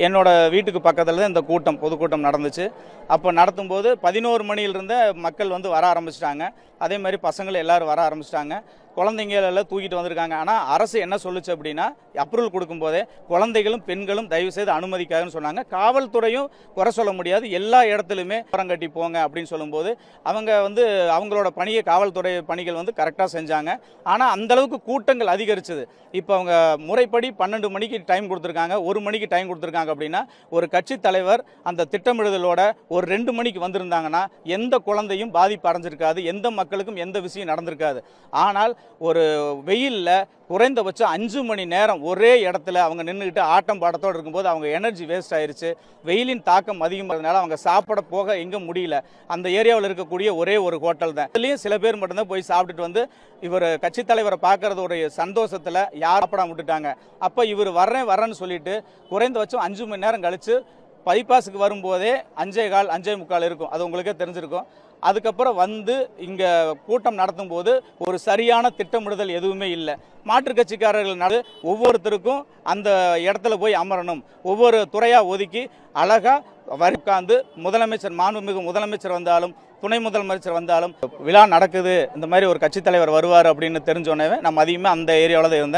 என்னோட வீட்டுக்கு பக்கத்தில் தான் இந்த கூட்டம் பொதுக்கூட்டம் நடந்துச்சு. அப்போ நடத்தும்போது 11 மணியிலிருந்தே மக்கள் வந்து வர ஆரம்பிச்சிட்டாங்க. அதே மாதிரி பசங்கள் எல்லாரும் வர ஆரம்பிச்சிட்டாங்க. குழந்தைங்களெல்லாம் தூக்கிட்டு வந்திருக்காங்க. ஆனால் அரசு என்ன சொல்லுச்சு அப்படின்னா, அப்ரூவல் கொடுக்கும்போதே குழந்தைகளும் பெண்களும் தயவு செய்து அனுமதிக்காதுன்னு சொன்னாங்க. காவல்துறையும் குறை சொல்ல முடியாது, எல்லா இடத்துலையுமே ஓரம் கட்டி போங்க அப்படின்னு சொல்லும்போது அவங்க வந்து அவங்களோட பணியை காவல்துறை பணிகள் வந்து கரெக்டாக செஞ்சாங்க. ஆனால் அந்தளவுக்கு கூட்டங்கள் அதிகரிச்சது. இப்போ அவங்க முறைப்படி 12 மணிக்கு டைம் கொடுத்துருக்காங்க, 1 மணிக்கு டைம் கொடுத்துருக்காங்க அப்படின்னா ஒரு கட்சி தலைவர் அந்த திட்டமிடுதலோட ஒரு 2 மணிக்கு வந்திருந்தாங்கன்னா எந்த குழந்தையும் பாதிப்பு அடைஞ்சிருக்காது, எந்த மக்களுக்கும் எந்த விஷயம் நடந்திருக்காது. ஆனால் ஒரு வெயிலில் குறைந்தபட்சம் 5 மணி நேரம் ஒரே இடத்துல அவங்க நின்றுக்கிட்டு ஆட்டம் பாடத்தோடு இருக்கும்போது அவங்க எனர்ஜி வேஸ்ட் ஆயிடுச்சு. வெயிலின் தாக்கம் அதிகமாகிறதுனால அவங்க சாப்பிட போக எங்கே முடியல. அந்த ஏரியாவில் இருக்கக்கூடிய ஒரே ஒரு ஹோட்டல் தான். இதுலேயும் சில பேர் மட்டும்தான் போய் சாப்பிட்டுட்டு வந்து இவர் கட்சி தலைவரை பார்க்கறது ஒரு சந்தோஷத்தில் யார் சாப்பிடாம விட்டுட்டாங்க. அப்போ இவர் வரேன்னு சொல்லிட்டு குறைந்தபட்சம் 5 மணி நேரம் கழித்து பைபாஸுக்கு வரும்போதே 5:15 5:45 இருக்கும். அது உங்களுக்கே தெரிஞ்சிருக்கும். அதுக்கப்புறம் வந்து இங்கே கூட்டம் நடத்தும் போது ஒரு சரியான திட்டமிடுதல் எதுவுமே இல்லை. மாற்றுக் கட்சிக்காரர்கள் ஒவ்வொருத்தருக்கும் அந்த இடத்துல போய் அமரணும், ஒவ்வொரு துறையாக ஒதுக்கி அழகாக உட்காந்து முதலமைச்சர் மாண்புமிகு முதலமைச்சர் வந்தாலும் துணை முதலமைச்சர் வந்தாலும் விழா நடக்குது, இந்த மாதிரி ஒரு கட்சித் தலைவர் வருவார் அப்படின்னு தெரிஞ்சோன்னே நம்ம அதிகமாக அந்த ஏரியாவில் தான் இருந்தேன்.